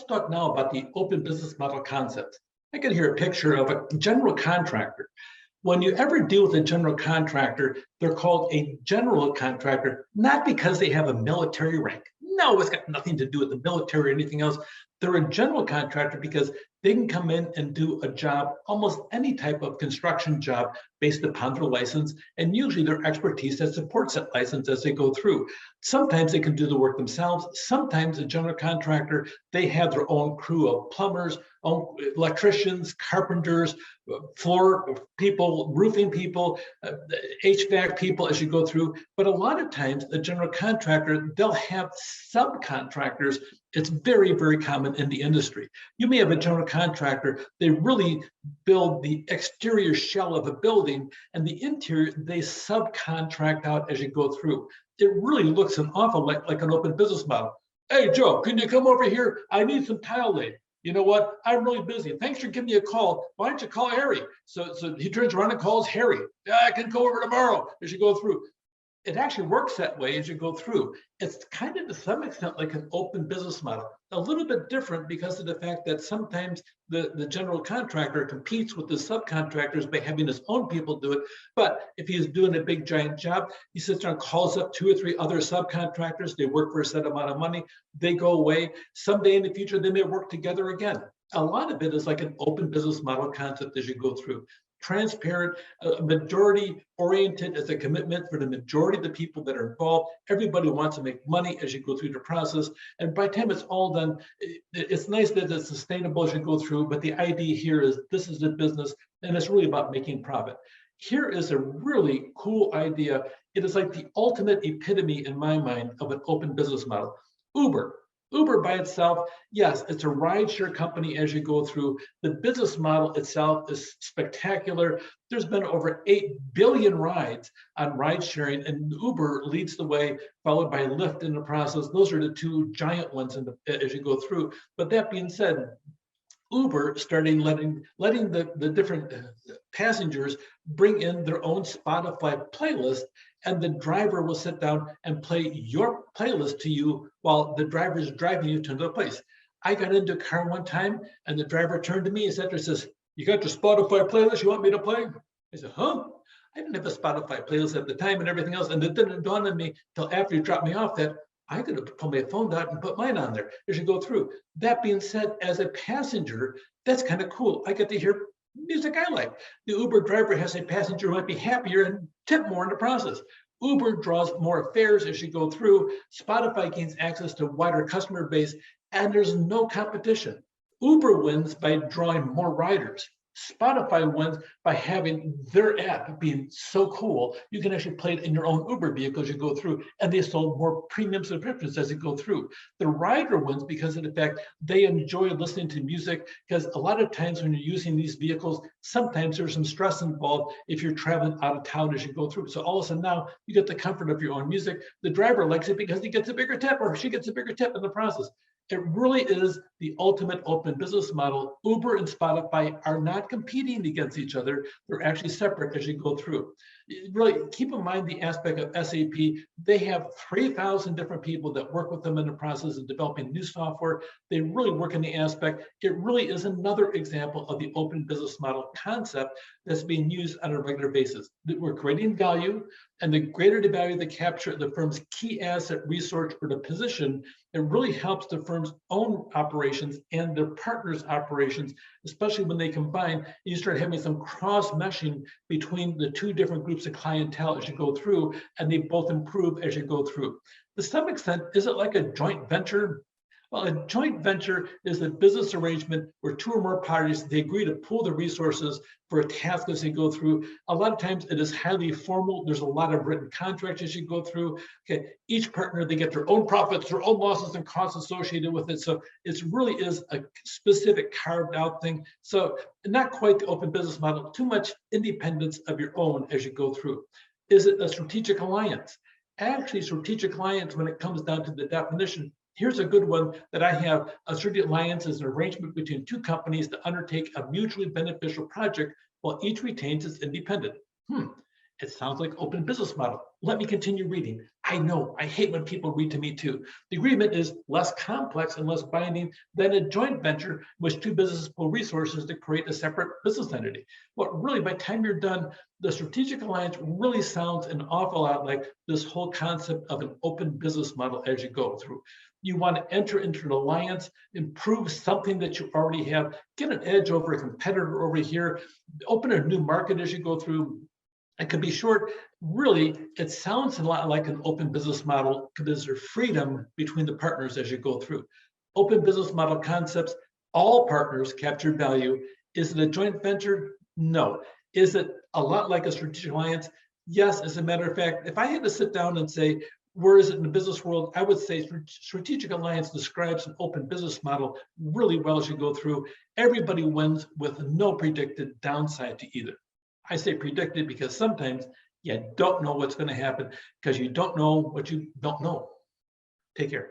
Let's talk now about the open business model concept. I can hear a picture of a general contractor. When you ever deal with a general contractor, they're called a general contractor, not because they have a military rank. No, it's got nothing to do with the military or anything else. They're a general contractor because they can come in and do a job, almost any type of construction job based upon their license, and usually their expertise that supports that license as they go through. Sometimes they can do the work themselves. Sometimes a general contractor, they have their own crew of plumbers, electricians, carpenters, floor people, roofing people, HVAC people as you go through. But a lot of times, a general contractor, they'll have subcontractors. It's very, very common in the industry. You may have a general contractor, they really build the exterior shell of a building, and the interior, they subcontract out as you go through. It really looks an awful lot like an open business model. Hey, Joe, can you come over here? I need some tile laid. You know what? I'm really busy. Thanks for giving me a call. Why don't you call Harry? So he turns around and calls Harry. Yeah, I can go over tomorrow as you go through. It actually works that way as you go through. It's kind of to some extent like an open business model, a little bit different because of the fact that sometimes the general contractor competes with the subcontractors by having his own people do it. But if he's doing a big giant job, he sits there and calls up 2 or 3 other subcontractors. They work for a set amount of money. They go away. Someday in the future, they may work together again. A lot of it is like an open business model concept as you go through. Transparent, majority oriented as a commitment for the majority of the people that are involved. Everybody wants to make money as you go through the process. And by the time it's all done, it's nice that it's sustainable as you go through, but the idea here is this is a business and it's really about making profit. Here is a really cool idea. It is like the ultimate epitome in my mind of an open business model. Uber. Uber by itself, yes, it's a rideshare company as you go through. The business model itself is spectacular. There's been over 8 billion rides on ride sharing, and Uber leads the way, followed by Lyft in the process. Those are the 2 giant ones as you go through. But that being said, Uber starting letting the different passengers bring in their own Spotify playlist, and the driver will sit down and play your playlist to you while the driver is driving you to another place. I got into a car one time, and the driver turned to me and says, "You got your Spotify playlist you want me to play?" I said, "Huh?" I didn't have a Spotify playlist at the time and everything else, and it didn't dawn on me till after you dropped me off that I could have pulled my phone out and put mine on there as you go through. That being said, as a passenger, that's kind of cool. I get to hear music I like. The Uber driver has a passenger who might be happier and tip more in the process. Uber draws more fares as you go through. Spotify gains access to a wider customer base, and there's no competition. Uber wins by drawing more riders. Spotify wins by having their app being so cool, you can actually play it in your own Uber vehicle as you go through, and they sold more premium subscriptions as you go through. The rider wins because of the fact they enjoy listening to music, because a lot of times when you're using these vehicles, sometimes there's some stress involved if you're traveling out of town as you go through. So all of a sudden now you get the comfort of your own music. The driver likes it because he gets a bigger tip, or she gets a bigger tip in the process. It really is the ultimate open business model. Uber and Spotify are not competing against each other. They're actually separate as you go through. Really keep in mind the aspect of SAP. They have 3,000 different people that work with them in the process of developing new software. They really work in the aspect. It really is another example of the open business model concept that's being used on a regular basis. We're creating value, and the greater the value they capture, the firm's key asset, resource, or the position, it really helps the firm's own operations and their partners' operations, especially when they combine. You start having some cross-meshing between the 2 different groups of clientele as you go through, and they both improve as you go through. To some extent, is it like a joint venture? Well, a joint venture is a business arrangement where 2 or more parties, they agree to pool the resources for a task as they go through. A lot of times it is highly formal. There's a lot of written contracts as you go through. Okay, each partner, they get their own profits, their own losses and costs associated with it. So it really is a specific carved out thing. So not quite the open business model, too much independence of your own as you go through. Is it a strategic alliance? Actually, strategic alliance, when it comes down to the definition, here's a good one that I have. A strategic alliance is an arrangement between 2 companies to undertake a mutually beneficial project while each retains its independence. It sounds like open business model. Let me continue reading. I know, I hate when people read to me too. The agreement is less complex and less binding than a joint venture in which two businesses pool resources to create a separate business entity. But really, by the time you're done, the strategic alliance really sounds an awful lot like this whole concept of an open business model as you go through. You want to enter into an alliance, improve something that you already have, get an edge over a competitor over here, open a new market as you go through. It could be short. Really, it sounds a lot like an open business model because there's freedom between the partners as you go through. Open business model concepts, all partners capture value. Is it a joint venture? No. Is it a lot like a strategic alliance? Yes, as a matter of fact, if I had to sit down and say, where is it in the business world? I would say strategic alliance describes an open business model really well as you go through. Everybody wins with no predicted downside to either. I say predicted because sometimes you don't know what's going to happen because you don't know what you don't know. Take care.